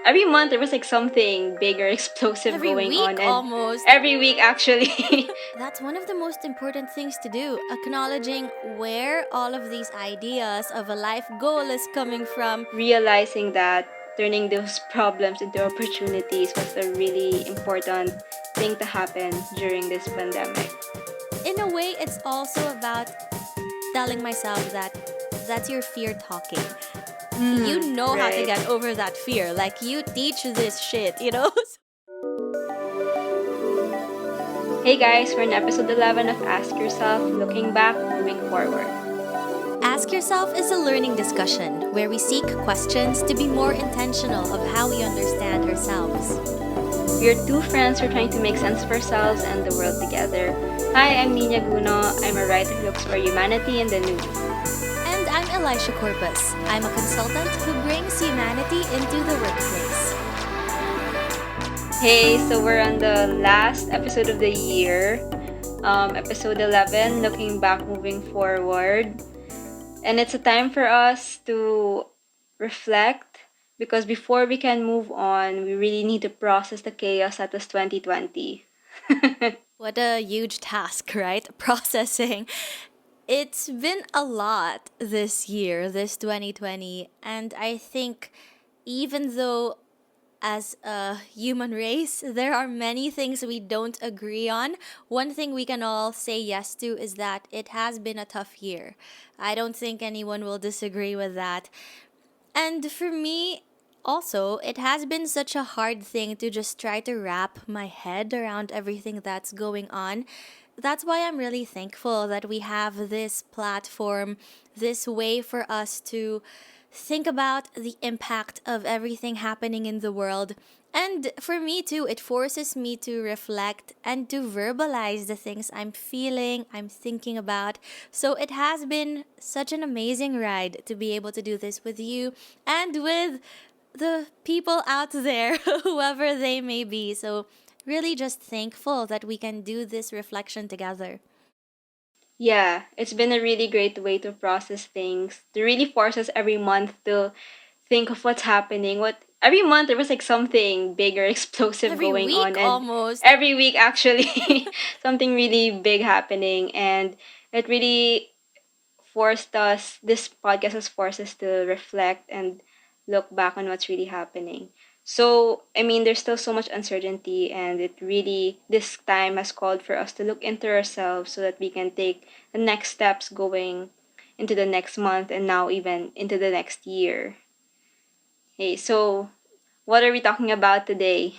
every month there was like something big or explosive Every going week on, and almost. every week actually. That's one of the most important things to do, acknowledging where all of these ideas of a life goal is coming from. Realizing that turning those problems into opportunities was a really important thing to happen during this pandemic. In a way, it's also about telling myself that that's your fear talking. You know how to Right. get over that fear. Like, you teach this shit, you know? Hey guys, we're in episode 11 of Ask Yourself, looking back, moving forward. Ask Yourself is a learning discussion where we seek questions to be more intentional of how we understand ourselves. We are two friends who are trying to make sense of ourselves and the world together. Hi, I'm Nina Guno. I'm a writer who looks for humanity in the news. And I'm Elisha Corpus. I'm a consultant who brings humanity into the workplace. Hey, so we're on the last episode of the year, episode 11, looking back, moving forward. And it's a time for us to reflect because before we can move on, we really need to process the chaos that was 2020. What a huge task, right? Processing. It's been a lot this year, this 2020, and I think even though as a human race, there are many things we don't agree on. One thing we can all say yes to is that it has been a tough year. I don't think anyone will disagree with that. And for me, also, it has been such a hard thing to just try to wrap my head around everything that's going on. That's why I'm really thankful that we have this platform, this way for us to think about the impact of everything happening in the world. And for me too, it forces me to reflect and to verbalize the things I'm feeling, I'm thinking about. So it has been such an amazing ride to be able to do this with you and with the people out there, whoever they may be. So, really just thankful that we can do this reflection together. Yeah, it's been a really great way to process things, to really force us every month to think of what's happening. What every month there was like something big or explosive Every going week on, and almost. every week actually something really big happening, and it really forced us. This podcast has forced us to reflect and look back on what's really happening. So, I mean, there's still so much uncertainty, and it really, this time has called for us to look into ourselves so that we can take the next steps going into the next month and now even into the next year. Hey, so what are we talking about today?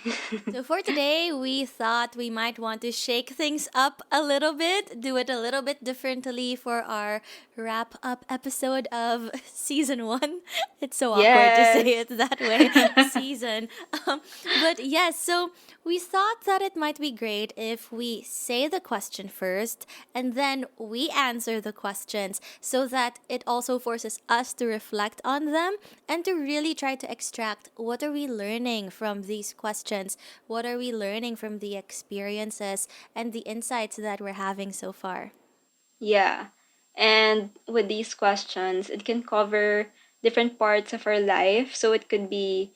So, for today, we thought we might want to shake things up a little bit, do it a little bit differently for our wrap up episode of season one. It's so awkward to say Yes. it that way, season. Um, but yes, so we thought that it might be great if we say the question first and then we answer the questions so that it also forces us to reflect on them and to really try to extract what are we learning from these questions, what are we learning from the experiences and the insights that we're having so far. Yeah. And with these questions, it can cover different parts of our life. So it could be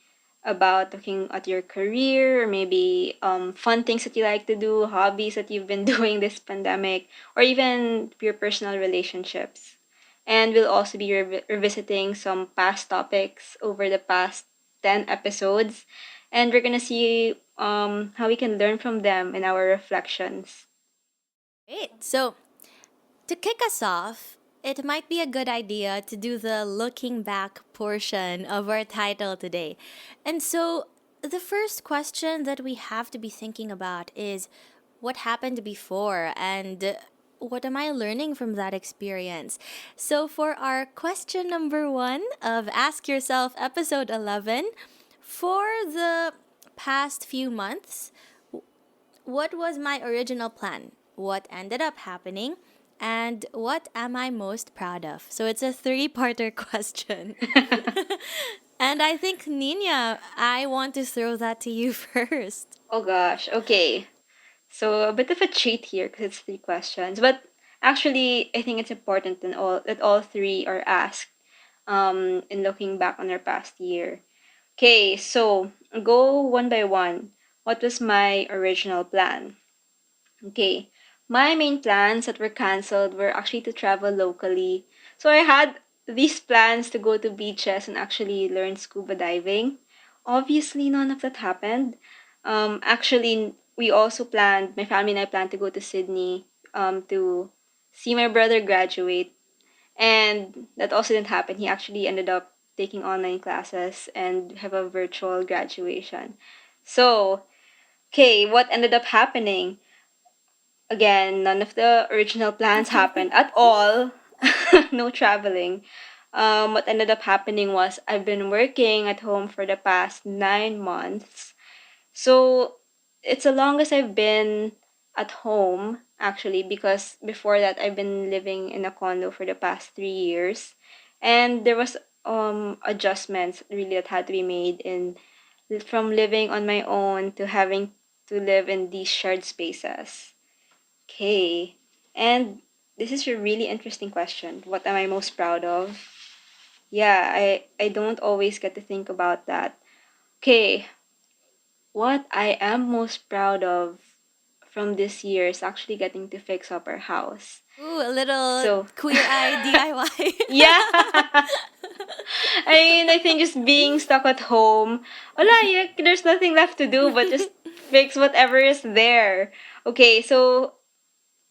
about looking at your career, or maybe fun things that you like to do, hobbies that you've been doing this pandemic, or even your personal relationships. And we'll also be revisiting some past topics over the past 10 episodes. And we're going to see how we can learn from them in our reflections. Great. So, to kick us off, it might be a good idea to do the looking back portion of our title today. And so, the first question that we have to be thinking about is what happened before and what am I learning from that experience? So, for our question number one of Ask Yourself, episode 11, for the past few months, what was my original plan? What ended up happening? And what am I most proud of? So it's a three-parter question. And I think, Nina, I want to throw that to you first. Oh gosh, okay. So a bit of a cheat here because it's three questions, but actually I think it's important that all three are asked in looking back on our past year. Okay, so go one by one. What was my original plan? Okay. My main plans that were canceled were actually to travel locally. So I had these plans to go to beaches and actually learn scuba diving. Obviously, none of that happened. Actually, we also planned, my family and I planned to go to Sydney to see my brother graduate. And that also didn't happen. He actually ended up taking online classes and have a virtual graduation. So, okay, what ended up happening? Again, none of the original plans happened at all. No traveling. What ended up happening was I've been working at home for the past 9 months. So it's the longest I've been at home, actually, because before that I've been living in a condo for the past 3 years. And there was adjustments really that had to be made in from living on my own to having to live in these shared spaces. Okay. And this is a really interesting question. What am I most proud of? Yeah, I don't always get to think about that. Okay, what I am most proud of from this year is actually getting to fix up our house. Ooh, a little So, queer eye yeah. DIY. I think just being stuck at home, wala, there's nothing left to do but just fix whatever is there. Okay, so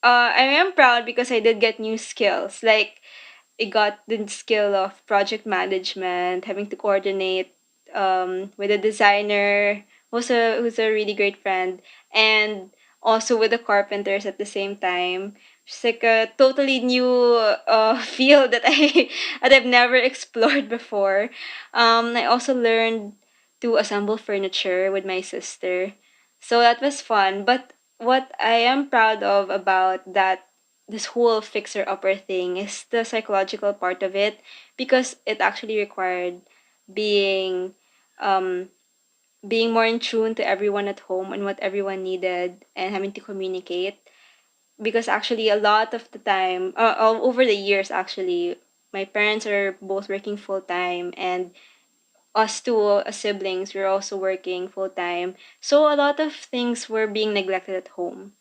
I am proud because I did get new skills. Like I got the skill of project management, having to coordinate with a designer who's a really great friend, and also with the carpenters at the same time. It's like a totally new field that that I've never explored before. I also learned to assemble furniture with my sister, so that was fun. But what I am proud of about that this whole fixer upper thing is the psychological part of it, because it actually required being um being more in tune to everyone at home and what everyone needed and having to communicate, because actually a lot of the time all over the years, actually my parents are both working full time, and us two as siblings we're also working full time, so a lot of things were being neglected at home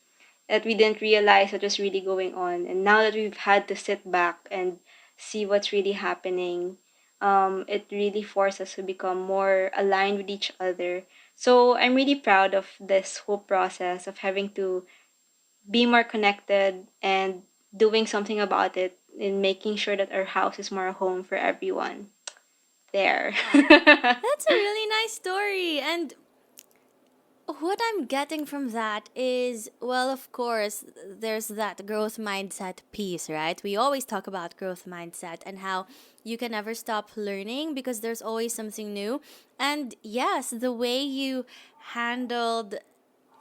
that we didn't realize what was really going on. And now that we've had to sit back and see what's really happening, it really forced us to become more aligned with each other. So I'm really proud of this whole process of having to be more connected and doing something about it and making sure that our house is more a home for everyone. There. Wow. That's a really nice story. And what I'm getting from that is, well, of course, there's that growth mindset piece, right? We always talk about growth mindset and how you can never stop learning because there's always something new. And yes, the way you handled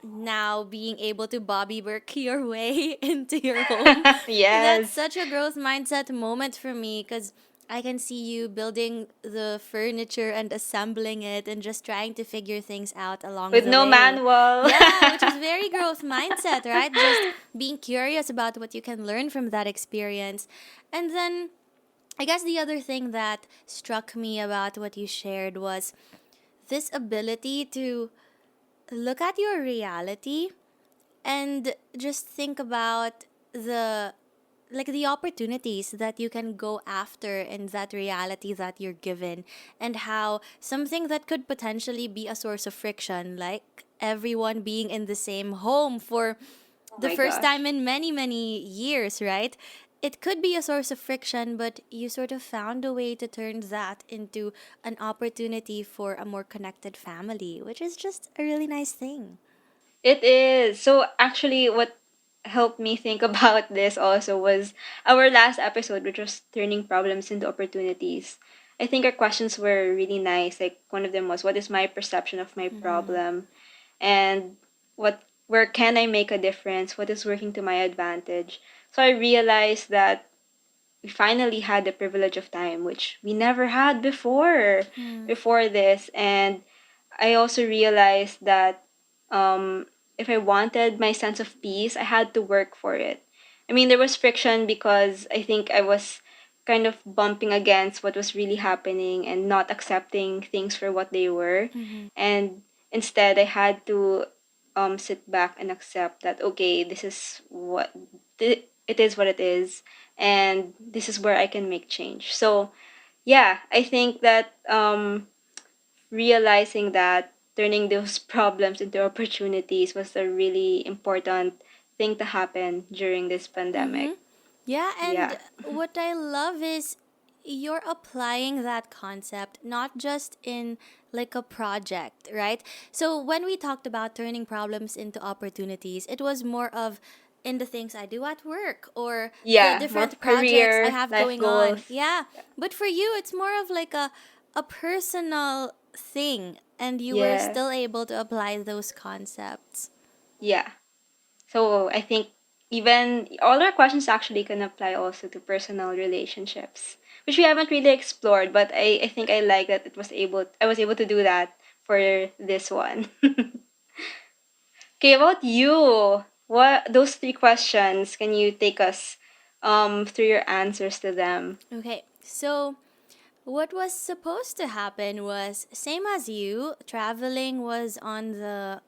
now being able to Bobby work your way into your home, that's Yes. such a growth mindset moment for me because I can see you building the furniture and assembling it and just trying to figure things out along With the no way. manual. Yeah, which is very growth mindset, right? Just being curious about what you can learn from that experience. And then I guess the other thing that struck me about what you shared was this ability to look at your reality and just think about the the opportunities that you can go after in that reality that you're given, and how something that could potentially be a source of friction, like everyone being in the same home for Oh the my first time gosh. in many years, right? It could be a source of friction, but you sort of found a way to turn that into an opportunity for a more connected family, which is just a really nice thing. It is. So actually what helped me think about this also was our last episode, which was turning problems into opportunities. I think our questions were really nice. Like one of them was, what is my perception of my Mm-hmm. problem? And where can I make a difference? What is working to my advantage? So I realized that we finally had the privilege of time, which we never had before this. And I also realized that if I wanted my sense of peace, I had to work for it. I mean, there was friction because I think I was kind of bumping against what was really happening and not accepting things for what they were. Mm-hmm. And instead, I had to sit back and accept that, okay, this is it is what it is, and this is where I can make change. So, yeah, I think that realizing that turning those problems into opportunities was a really important thing to happen during this Mm-hmm. pandemic. Yeah, and Yeah. what I love is you're applying that concept not just in like a project, right? So when we talked about turning problems into opportunities, it was more of in the things I do at work or the Yeah, more different of projects I career, have life going on. goals. Yeah. But for you it's more of like a personal thing and you were Yes. still able to apply those concepts. Yeah. So I think even all our questions actually can apply also to personal relationships, which we haven't really explored, but I think I like that I was able to do that for this one. Okay, about you. What those three questions, can you take us through your answers to them? Okay. So what was supposed to happen was same as you, traveling was on the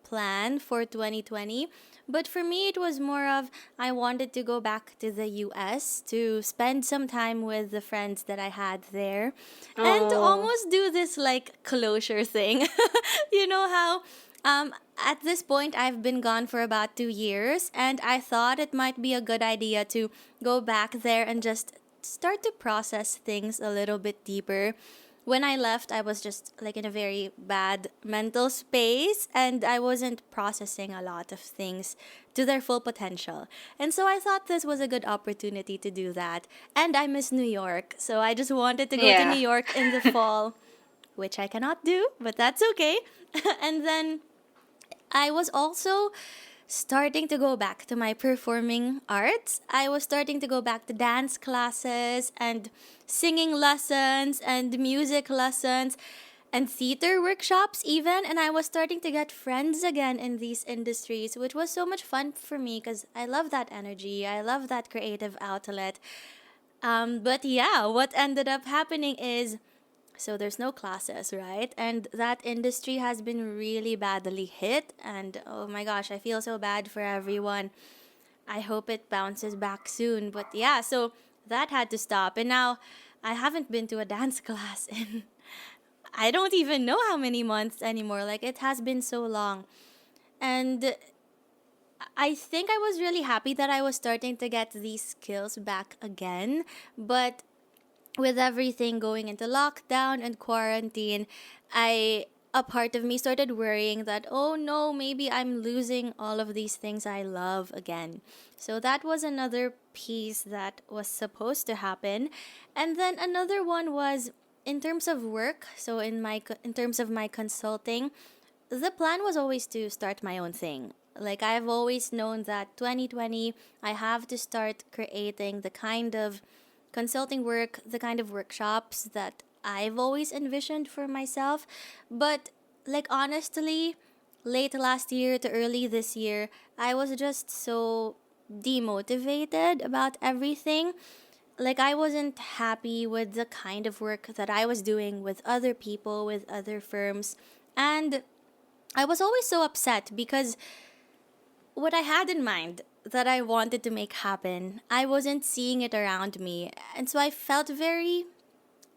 plan for 2020. But for me, it was more of I wanted to go back to the US to spend some time with the friends that I had there and to Oh, almost do this like closure thing. You know how at this point I've been gone for about 2 years and I thought it might be a good idea to go back there and just start to process things a little bit deeper. When I left, I was just like in a very bad mental space and I wasn't processing a lot of things to their full potential. And so I thought this was a good opportunity to do that. And I miss New York, so I just wanted to go to New yeah. York in the fall, which I cannot do, but that's okay. And then I was also starting to go back to my performing arts. I was starting to go back to dance classes and singing lessons and music lessons and theater workshops even, and I was starting to get friends again in these industries, which was so much fun for me because I love that energy. I love that creative outlet. But yeah, what ended up happening is so there's no classes, right? And that industry has been really badly hit. And oh my gosh, I feel so bad for everyone. I hope it bounces back soon. But yeah, so that had to stop. And now I haven't been to a dance class in I don't even know how many months anymore. Like it has been so long. And I think I was really happy that I was starting to get these skills back again. But with everything going into lockdown and quarantine, I a part of me started worrying that oh no, maybe I'm losing all of these things I love again. So that was another piece that was supposed to happen. And then another one was in terms of work, so in terms of my consulting, the plan was always to start my own thing. Like I've always known that 2020 I have to start creating the kind of consulting work, the kind of workshops that I've always envisioned for myself. But like honestly, late last year to early this year, I was just so demotivated about everything. Like I wasn't happy with the kind of work that I was doing with other people, with other firms. And I was always so upset because what I had in mind that I wanted to make happen, I wasn't seeing it around me. And so I felt very,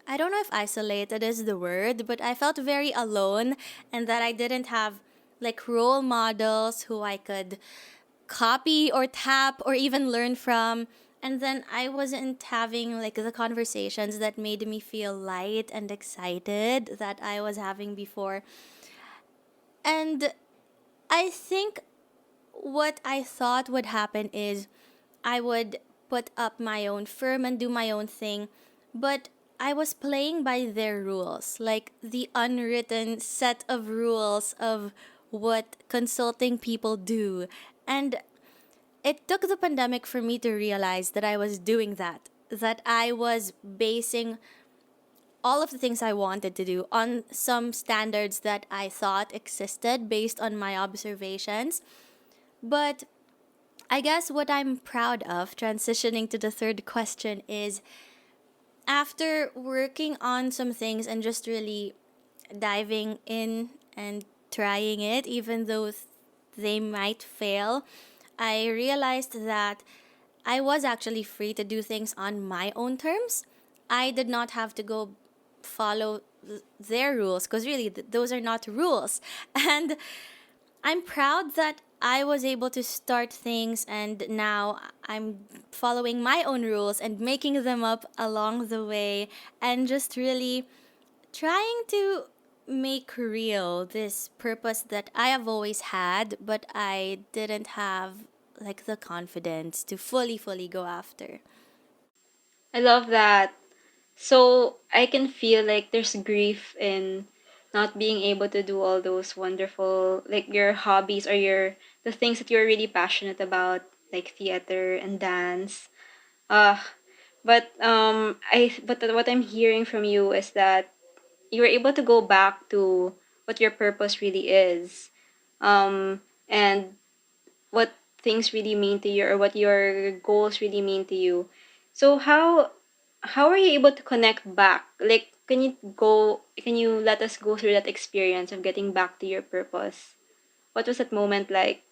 I don't know if isolated is the word, but I felt very alone and that I didn't have like role models who I could copy or tap or even learn from. And then I wasn't having like the conversations that made me feel light and excited that I was having before. And I think what I thought would happen is I would put up my own firm and do my own thing, but I was playing by their rules, like the unwritten set of rules of what consulting people do. And it took the pandemic for me to realize that I was doing that I was basing all of the things I wanted to do on some standards that I thought existed based on my observations. But I guess what I'm proud of, transitioning to the third question, is after working on some things and just really diving in and trying it, even though they might fail, I realized that I was actually free to do things on my own terms. I did not have to go follow their rules because really those are not rules. And I'm proud that I was able to start things and now I'm following my own rules and making them up along the way and just really trying to make real this purpose that I have always had, but I didn't have like the confidence to fully go after. I love that. So I can feel like there's grief in not being able to do all those wonderful, like your hobbies or the things that you're really passionate about, like theater and dance. Uh but what I'm hearing from you is that you were able to go back to what your purpose really is. And what things really mean to you, or what your goals really mean to you. So how are you able to connect back? Like, can you let us go through that experience of getting back to your purpose? What was that moment like?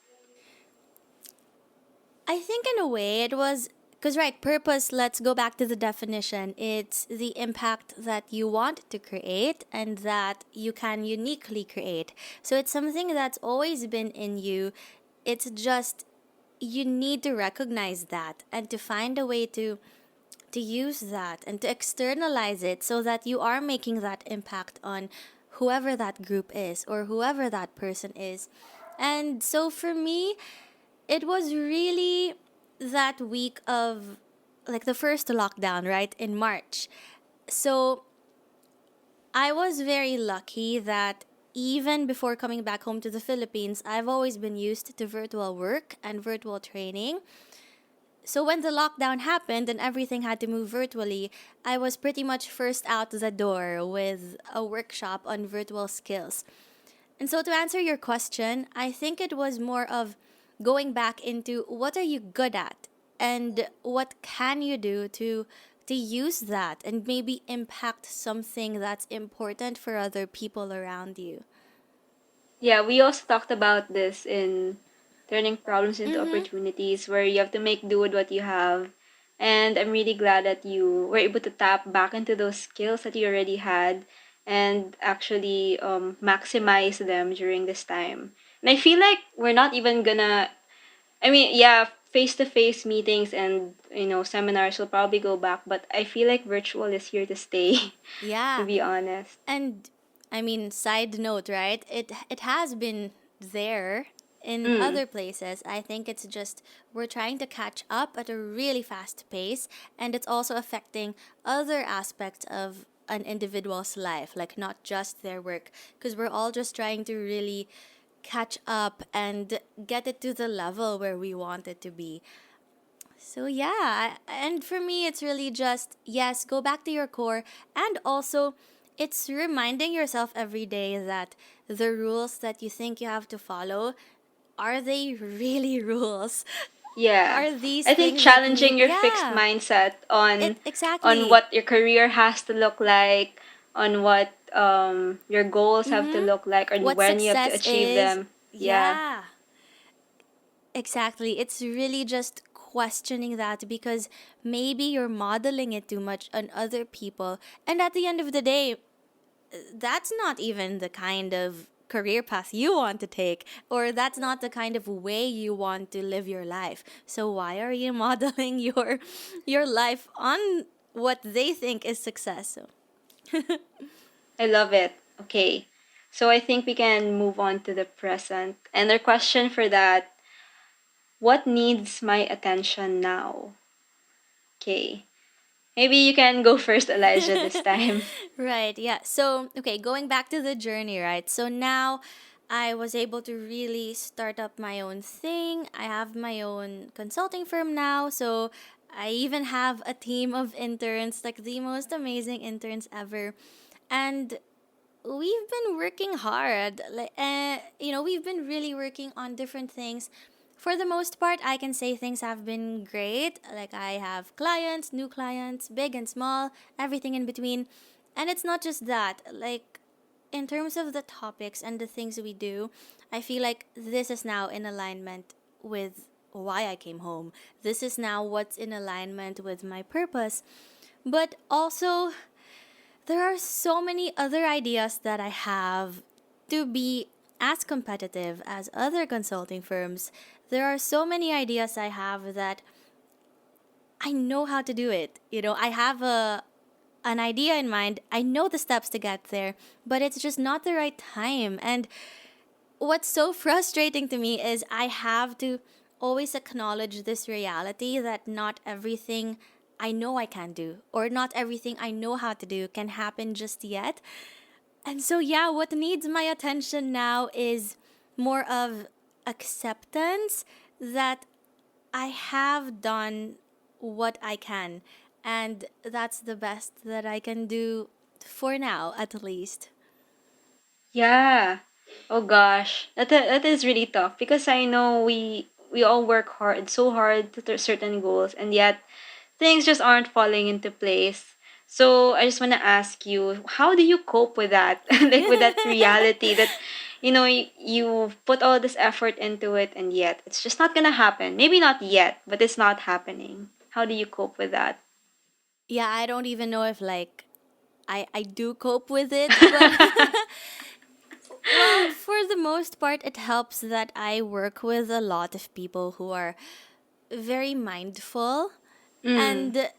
I think in a way it was because, right, purpose, let's go back to the definition. It's the impact that you want to create and that you can uniquely create. So it's something that's always been in you. It's just you need to recognize that and to find a way to use that and to externalize it so that you are making that impact on whoever that group is or whoever that person is. And so for me, it was really that week of like the first lockdown, right, in March. So I was very lucky that even before coming back home to the Philippines, I've always been used to virtual work and virtual training. So when the lockdown happened and everything had to move virtually, I was pretty much first out the door with a workshop on virtual skills. And so to answer your question, I think it was more of going back into what are you good at and what can you do to use that and maybe impact something that's important for other people around you. Yeah, we also talked about this in turning problems into Mhm. opportunities, where you have to make do with what you have. And I'm really glad that you were able to tap back into those skills that you already had and actually maximize them during this time. And I feel like we're not even gonna, I mean, yeah, face to face meetings and, seminars will probably go back, but I feel like virtual is here to stay, to Yeah. be honest. And I mean, side note, right? It has been there in Mm. other places. I think it's just we're trying to catch up at a really fast pace, and it's also affecting other aspects of an individual's life, like not just their work, because we're all just trying to really catch up and get it to the level where we want it to be. So yeah, and for me it's really just yes, go back to your core and also it's reminding yourself every day that the rules that you think you have to follow are they really rules? Yeah. Are these I think things that need challenging your fixed yeah, mindset it on exactly. what your career has to look like, on what your goals have to Mhm. look like, and What when you have to success achieve is. them. Yeah. Yeah. Exactly. It's really just questioning that because maybe you're modeling it too much on other people. And at the end of the day, that's not even the kind of career path you want to take, or that's not the kind of way you want to live your life. So why are you modeling your life on what they think is success? So, I love it. Okay. So I think we can move on to the present. And our question for that, what needs my attention now? Okay. Maybe you can go first, Elijah, this time. right, yeah. So, okay, going back to the journey, right? So now I was able to really start up my own thing. I have my own consulting firm now. So, I even have a team of interns, like the most amazing interns ever. And we've been working hard. Like, we've been really working on different things for the most part, I can say things have been great. Like, I have clients, new clients, big and small, everything in between. And it's not just that. Like, in terms of the topics and the things we do, I feel like this is now in alignment with why I came home. This is now what's in alignment with my purpose. But also, there are so many other ideas that I have to be as competitive as other consulting firms. There are so many ideas I have that I know how to do it. I have an idea in mind. I know the steps to get there, but it's just not the right time. And what's so frustrating to me is I have to always acknowledge this reality that not everything I know I can do, or not everything I know how to do, can happen just yet. And so, yeah, what needs my attention now is more of acceptance that I have done what I can. And that's the best that I can do for now, at least. Yeah. Oh gosh, that is really tough because I know we all work hard, so hard to certain goals, and yet things just aren't falling into place. So I just want to ask you, how do you cope with that? Like with that reality that you put all this effort into it and yet it's just not going to happen. Maybe not yet, but it's not happening. How do you cope with that? Yeah, I don't even know if, like, I do cope with it, but well, for the most part, it helps that I work with a lot of people who are very mindful. Mm. And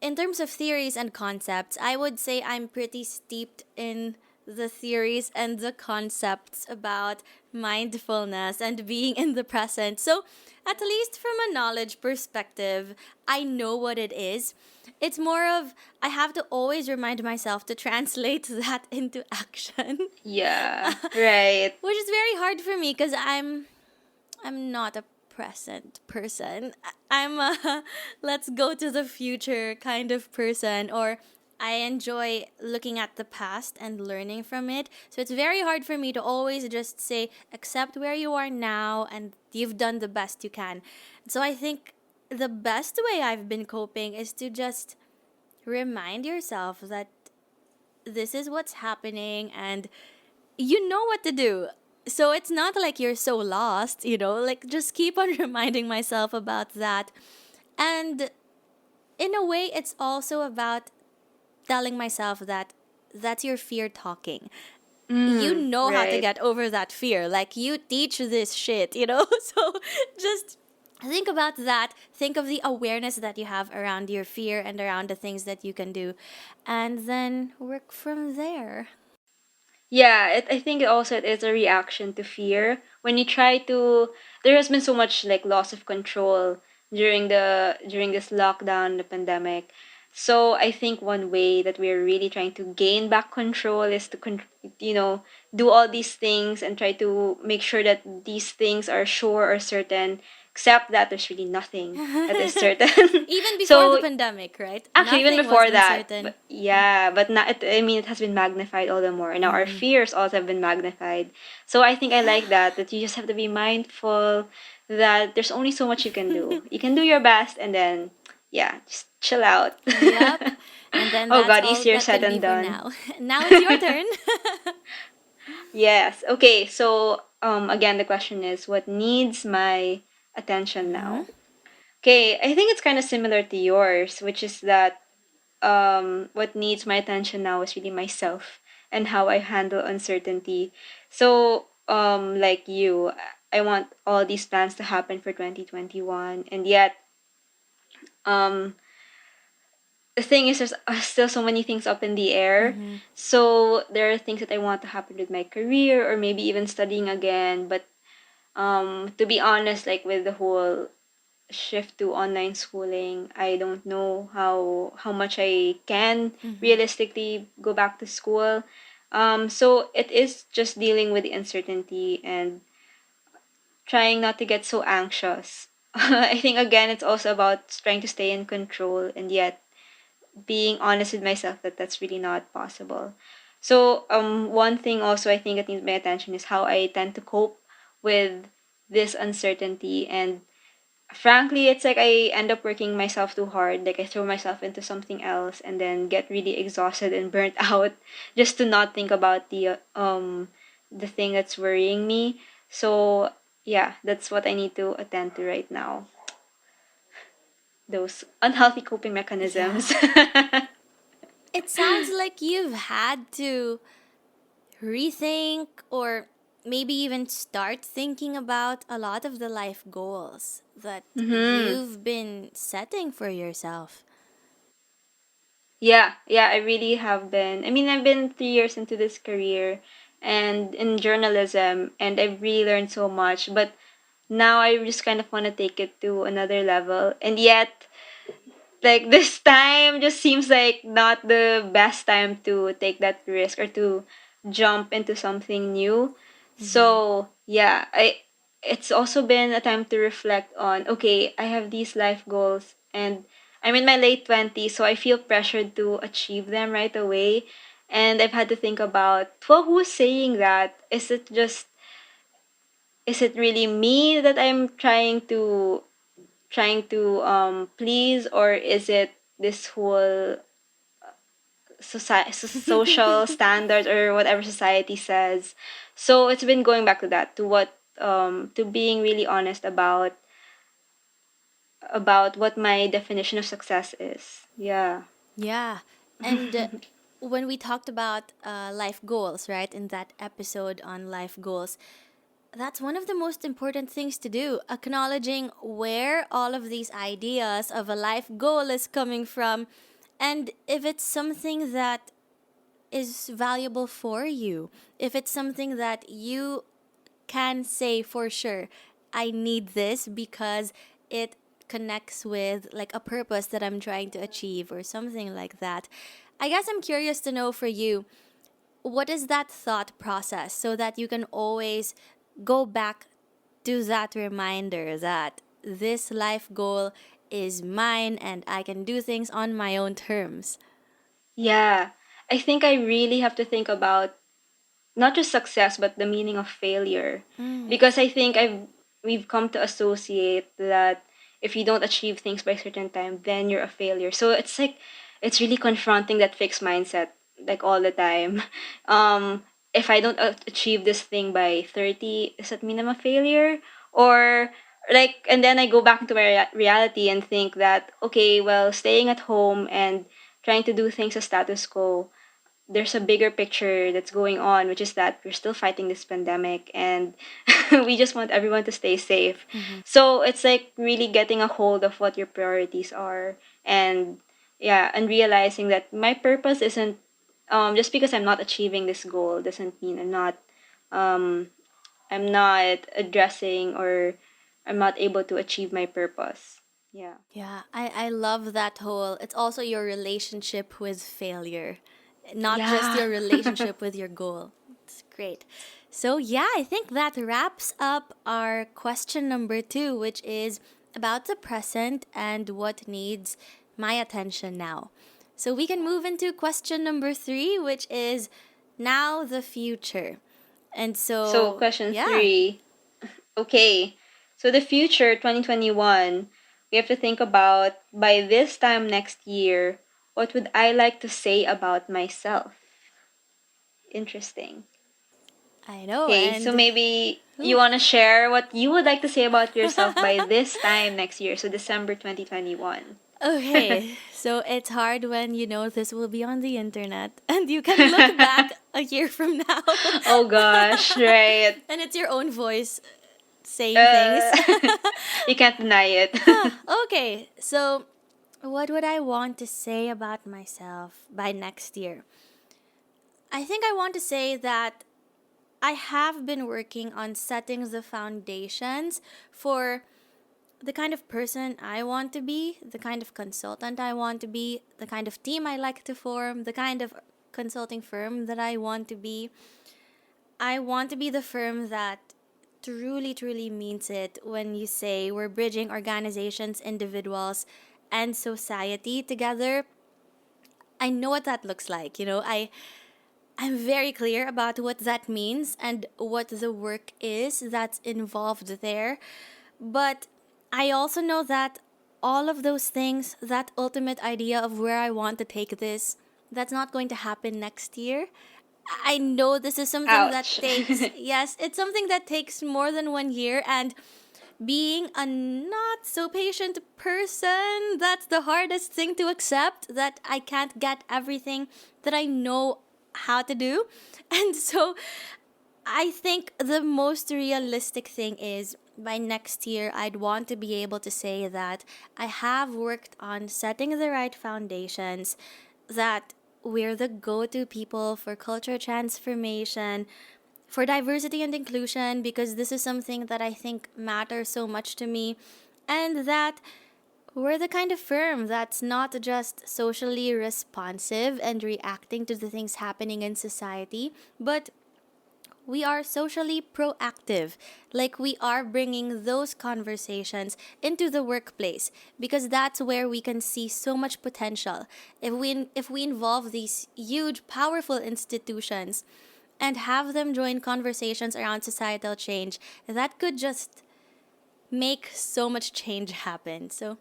in terms of theories and concepts, I would say I'm pretty steeped in the theories and the concepts about mindfulness and being in the present. So, at least from a knowledge perspective, I know what it is. It's more of I have to always remind myself to translate that into action, Yeah, right. which is very hard for me because I'm not a present person. I'm a let's go to the future kind of person, or I enjoy looking at the past and learning from it. So it's very hard for me to always just say, accept where you are now and you've done the best you can. So I think the best way I've been coping is to just remind yourself that this is what's happening and you know what to do. So it's not like you're so lost, like just keep on reminding myself about that. And in a way, it's also about telling myself that that's your fear talking. You Mm, know how to right. get over that fear. Like, you teach this shit. So just think about that. Think of the awareness that you have around your fear and around the things that you can do. And then work from there. Yeah, I think also it is a reaction to fear. When you try to, there has been so much like loss of control during this lockdown, the pandemic. So I think one way that we're really trying to gain back control is to you know do all these things and try to make sure that these things are sure or certain, except that there's really nothing that is certain. Even before the So pandemic, right? actually, even Nothing was before that, uncertain. but yeah, but not. I mean, it has been magnified all the more. Now our fears also have been magnified. So I think I Yeah. like that you just have to be mindful that there's only so much you can do. You can do your best, and then yeah, just chill out. Yep. And then Oh that's God, all easier that said can than be for done. now. Now it's your turn. Yes. Okay. So again, the question is, what needs my attention Mm-hmm. now? Okay, I think it's kind of similar to yours, which is that what needs my attention now is really myself and how I handle uncertainty. So like you, I want all these plans to happen for 2021, and yet um the thing is there's still so many things up in the air. Mm-hmm. So there are things that I want to happen with my career or maybe even studying again, but to be honest, like with the whole shift to online schooling, I don't know how much I can Mm-hmm. realistically go back to school. So it is just dealing with the uncertainty and trying not to get so anxious. I think again it's also about trying to stay in control and yet being honest with myself that that's really not possible. So one thing also I think that needs my attention is how I tend to cope with this uncertainty. And frankly, it's like I end up working myself too hard. Like I throw myself into something else and then get really exhausted and burnt out just to not think about the thing that's worrying me. So yeah, that's what I need to attend to right now. Those unhealthy coping Yeah. mechanisms. It sounds like you've had to rethink or maybe even start thinking about a lot of the life goals that Mm-hmm. you've been setting for yourself. Yeah, yeah, I really have been. I mean, I've been 3 years into this career and in journalism, and I've really learned so much. But now I just kind of want to take it to another level. And yet, like this time just seems like not the best time to take that risk or to jump into something new. Mm-hmm. So yeah, I it's also been a time to reflect on, okay, I have these life goals and I'm in my late 20s, so I feel pressured to achieve them right away. And I've had to think about, well, who's saying that? Is it really me that I'm trying to please, or is it this whole social standards or whatever society says? So it's been going back to that, to what to being really honest about what my definition of success is. Yeah. Yeah. And when we talked about life goals, right, in that episode on life goals, that's one of the most important things to do, acknowledging where all of these ideas of a life goal is coming from and if it's something that is valuable for you, if it's something that you can say for sure, I need this because it connects with like a purpose that I'm trying to achieve or something like that. I guess I'm curious to know for you, what is that thought process so that you can always go back to that reminder that this life goal is mine and I can do things on my own terms? Yeah. I think I really have to think about not just success but the meaning of failure, Mm. because I think we've come to associate that if you don't achieve things by a certain time, then you're a failure. So it's like it's really confronting that fixed mindset like all the time. If I don't achieve this thing by 30, does that mean I'm a failure? Or like, and then I go back into my reality and think that, okay, well, staying at home and trying to do things as status quo, there's a bigger picture that's going on, which is that we're still fighting this pandemic and we just want everyone to stay safe. Mm-hmm. So it's like really getting a hold of what your priorities are, and yeah, and realizing that my purpose isn't just because I'm not achieving this goal doesn't mean um I'm not addressing or I'm not able to achieve my purpose. Yeah. Yeah, I love that whole. It's also your relationship with failure, not just Yeah. your relationship with your goal. It's great. So, yeah, I think that wraps up our question number two, which is about the present and what needs my attention now. So, we can move into question number three, which is now the future. And So so, question yeah, 3. Okay, so the future, 2021, we have to think about by this time next year, what would I like to say about myself? Interesting. I know. Okay, so And maybe you ooh, want to share what you would like to say about yourself by this time next year, so December 2021. okay, so it's hard when you know this will be on the internet and you can look back a year from now Oh gosh, right. and it's your own voice saying things. Uh, you can't deny it. Okay, so what would I want to say about myself by next year? I think I want to say that I have been working on setting the foundations for the kind of person I want to be, the kind of consultant I want to be, the kind of team I like to form, the kind of consulting firm that I want to be. I want to be the firm that truly, truly means it when you say we're bridging organizations, individuals, and society together. I know what that looks like. You know, I'm very clear about what that means and what the work is that's involved there. But I also know that all of those things, that ultimate idea of where I want to take this, that's not going to happen next year. I know this is something that Ouch. takes, yes, it's something that takes more than 1 year. And being a not so patient person, that's the hardest thing to accept, that I can't get everything that I know how to do. And so I think the most realistic thing is by next year, I'd want to be able to say that I have worked on setting the right foundations, that we're the go to people for culture transformation, for diversity and inclusion, because this is something that I think matters so much to me, and that we're the kind of firm that's not just socially responsive and reacting to the things happening in society, but we are socially proactive. Like we are bringing those conversations into the workplace because that's where we can see so much potential. If we involve these huge powerful institutions and have them join conversations around societal change, that could just make so much change happen. So,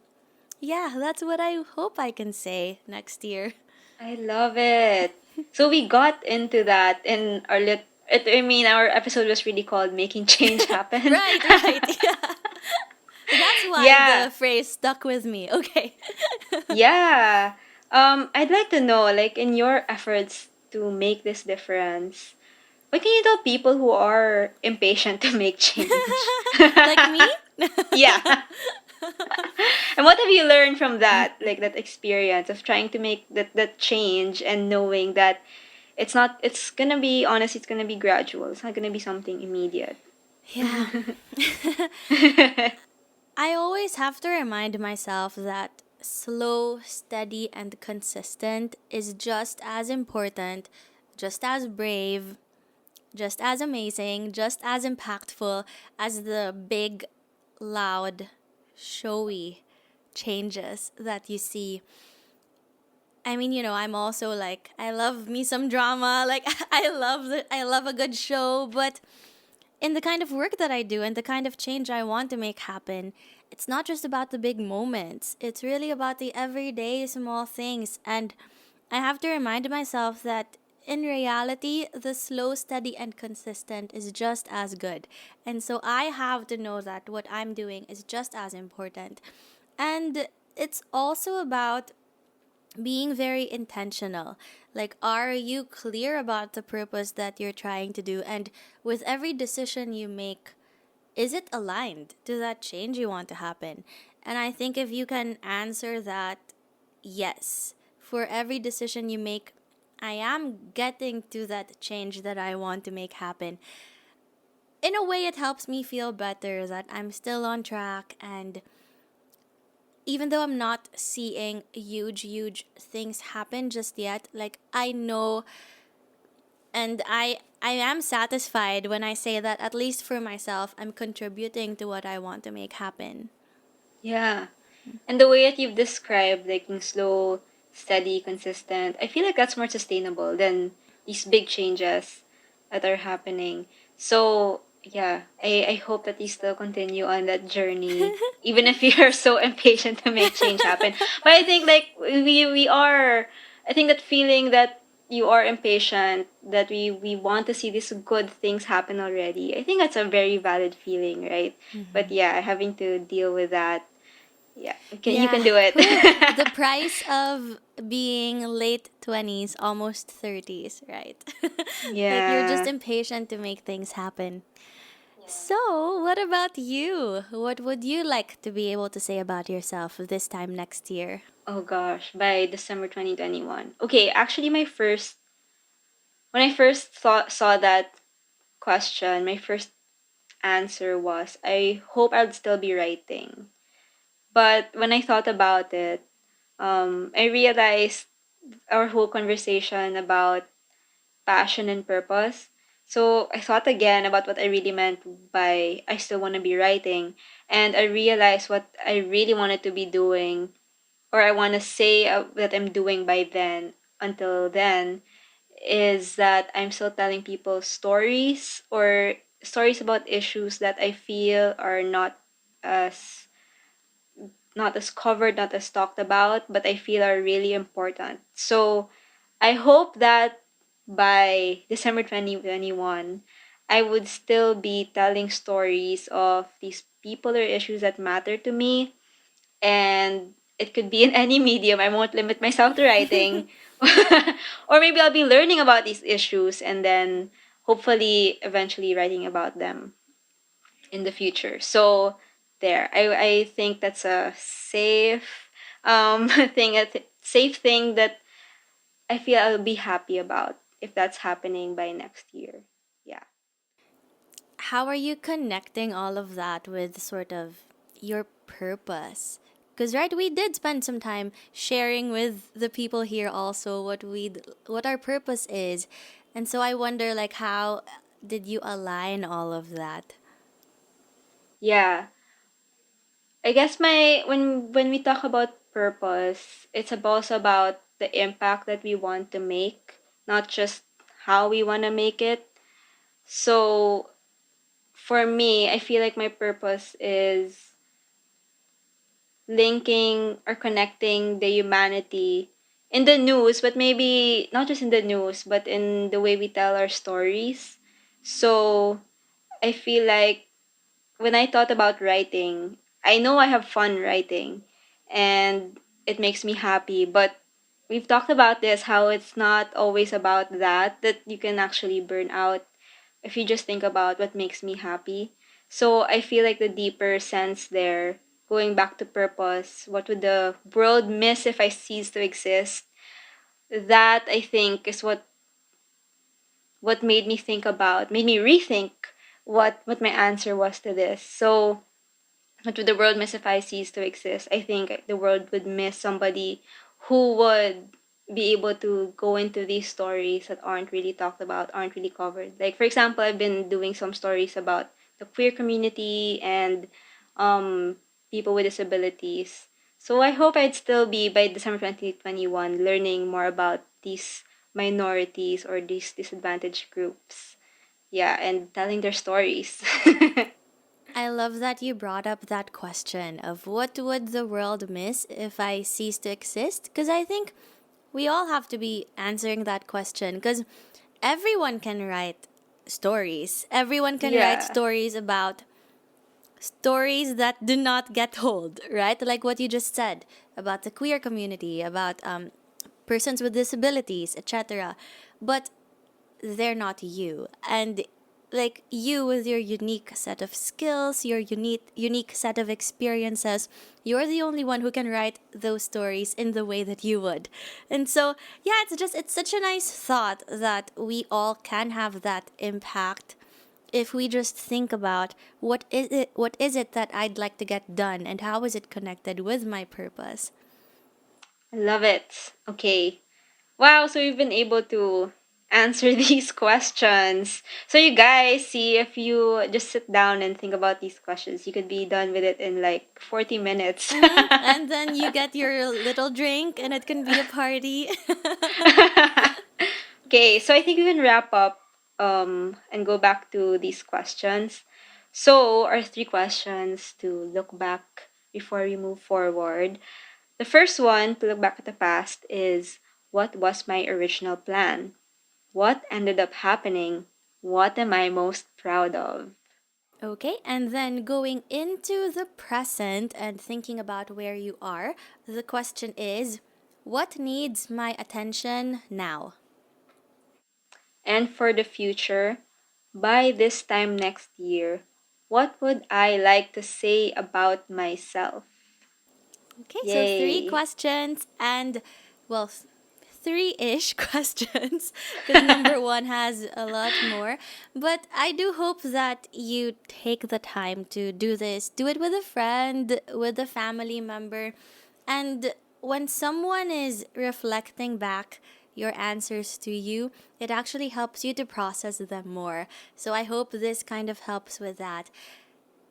yeah, that's what I hope I can say next year. I love it. So we got into that in our I mean, our episode was really called "Making Change Happen." Right, right. Yeah. That's why Yeah, the phrase stuck with me. Okay. yeah. I'd like to know, like, in your efforts to make this difference, what can you tell people who are impatient to make change? Like me? Yeah. And what have you learned from that, like that experience of trying to make that change and knowing that it's gonna be honest, it's gonna be gradual. It's not gonna be something immediate. Yeah. I always have to remind myself that slow, steady, and consistent is just as important, just as brave, just as amazing, just as impactful as the big, loud, showy changes that you see. I mean, I'm also like I love me some drama. Like I love a good show, but in the kind of work that I do and the kind of change I want to make happen, it's not just about the big moments. It's really about the everyday small things. And I have to remind myself that in reality, the slow, steady, and consistent is just as good. And so I have to know that what I'm doing is just as important. And it's also about being very intentional. Like, are you clear about the purpose that you're trying to do? And with every decision you make, is it aligned to that change you want to happen? And I think if you can answer that yes, for every decision you make, I am getting to that change that I want to make happen. In a way, it helps me feel better that I'm still on track, and even though I'm not seeing huge things happen just yet, like I know, and I am satisfied when I say that at least for myself I'm contributing to what I want to make happen. Yeah. And the way that you've described, like in slow, steady, consistent, I feel like that's more sustainable than these big changes that are happening. So yeah, I hope that you still continue on that journey, even if you're so impatient to make change happen. But I think like we are, I think that feeling that you are impatient, that we want to see these good things happen already. I think that's a very valid feeling, right? But yeah, having to deal with that, yeah, you Yeah. can do it. Whew. The price of being late 20s, almost 30s, right? Like you're just Yeah. impatient to make things happen. So, what about you? What would you like to be able to say about yourself this time next year? Oh gosh, by December 2021. Okay, actually when I first saw that question, my first answer was I hope I'll still be writing. But when I thought about it, I realized our whole conversation about passion and purpose. So I thought again about what I really meant by I still want to be writing, and I realized what I really wanted to be doing, or I want to say that I'm doing by then, until then, is that I'm still telling people stories, or stories about issues that I feel are as not as covered, not as talked about, but I feel are really important. So I hope that by December 2021, I would still be telling stories of these people or issues that matter to me. And it could be in any medium. I won't limit myself to writing. Or maybe I'll be learning about these issues and then hopefully eventually writing about them in the future. So there, I think that's a safe thing, safe thing that I feel I'll be happy about if that's happening by next year. Yeah. How are you connecting all of that with sort of your purpose? Because right, we did spend some time sharing with the people here also what our purpose is, and so I wonder like how did you align all of that? Yeah. I guess my when we talk about purpose, it's also about the impact that we want to make, not just how we want to make it. So for me, I feel like my purpose is linking or connecting the humanity in the news, but maybe not just in the news, but in the way we tell our stories. So I feel like when I thought about writing, I know I have fun writing and it makes me happy, but we've talked about this, how it's not always about that you can actually burn out if you just think about what makes me happy. So I feel like the deeper sense there, going back to purpose, what would the world miss if I cease to exist? That I think is what made me rethink what my answer was to this. So what would the world miss if I cease to exist? I think the world would miss somebody who would be able to go into these stories that aren't really talked about, aren't really covered. Like for example, I've been doing some stories about the queer community and um, people with disabilities. So I hope I'd still be by December 2021 learning more about these minorities or these disadvantaged groups. Yeah, and telling their stories. I love that you brought up that question of what would the world miss if I cease to exist? Because I think we all have to be answering that question because everyone can write stories. Everyone can write Yeah. stories about stories that do not get told, right? Like what you just said about the queer community, about persons with disabilities, etc. But they're not you. And like you with your unique set of skills, your unique set of experiences, you're the only one who can write those stories in the way that you would. And so, yeah, it's such a nice thought that we all can have that impact if we just think about what is it that I'd like to get done and how is it connected with my purpose. I love it. Okay. Wow, so we've been able to answer these questions. So you guys see, if you just sit down and think about these questions, you could be done with it in like 40 minutes. And then you get your little drink and it can be a party. Okay, so I think we can wrap up and go back to these questions. So, our three questions to look back before we move forward. The first one to look back at the past is, what was my original plan? What ended up happening? What am I most proud of? Okay, and then going into the present and thinking about where you are, the question is, what needs my attention now? And for the future, by this time next year, what would I like to say about myself? Okay, so three Yay. questions and, well, three ish questions because number one has a lot more. But I do hope that you take the time to do this. Do it with a friend, with a family member. And when someone is reflecting back your answers to you, it actually helps you to process them more. So I hope this kind of helps with that.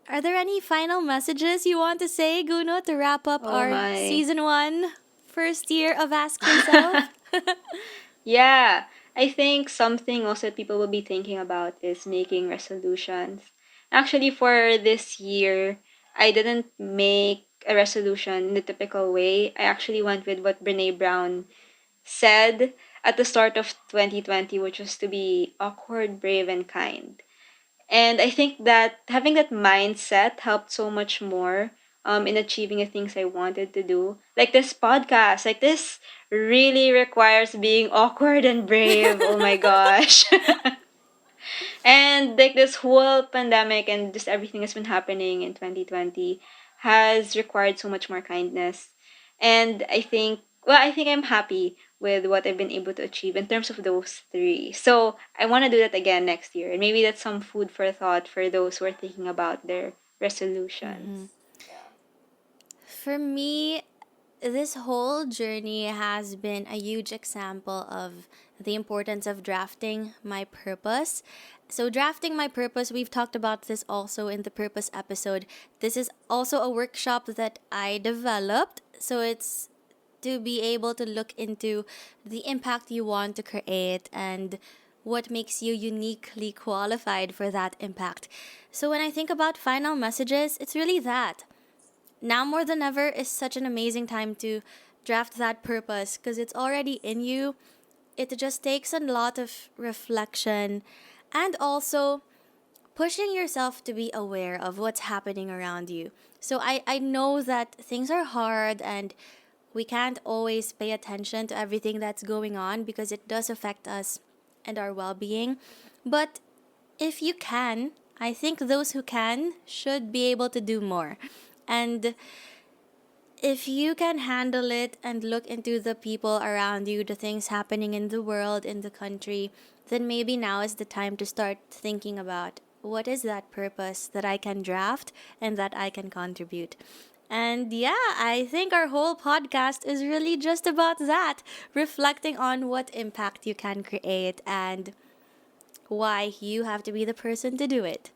Are there any final messages you want to say, Guno, to wrap up Oh our my. season one, first year of Ask Yourself? Yeah. I think something also that people will be thinking about is making resolutions. Actually, for this year, I didn't make a resolution in the typical way. I actually went with what Brene Brown said at the start of 2020, which was to be awkward, brave, and kind. And I think that having that mindset helped so much more in achieving the things I wanted to do. Like this podcast, like this really requires being awkward and brave. Oh my gosh. And like this whole pandemic and just everything that's been happening in 2020 has required so much more kindness. And I think I'm happy with what I've been able to achieve in terms of those three. So I want to do that again next year. And maybe that's some food for thought for those who are thinking about their resolutions. For me, this whole journey has been a huge example of the importance of drafting my purpose. So, drafting my purpose, we've talked about this also in the purpose episode. This is also a workshop that I developed. So, it's to be able to look into the impact you want to create and what makes you uniquely qualified for that impact. So, when I think about final messages, it's really that now more than ever is such an amazing time to draft that purpose because it's already in you. It just takes a lot of reflection and also pushing yourself to be aware of what's happening around you. So I know that things are hard and we can't always pay attention to everything that's going on because it does affect us and our well being. But if you can, I think those who can should be able to do more. And if you can handle it and look into the people around you, the things happening in the world, in the country, then maybe now is the time to start thinking about what is that purpose that I can draft and that I can contribute. And yeah, I think our whole podcast is really just about that, reflecting on what impact you can create and why you have to be the person to do it.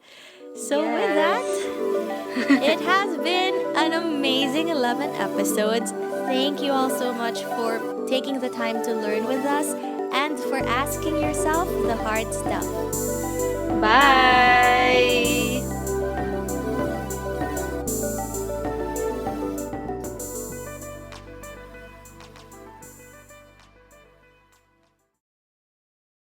So, with Yes. that, it has been an amazing 11 episodes. Thank you all so much for taking the time to learn with us and for asking yourself the hard stuff. Bye.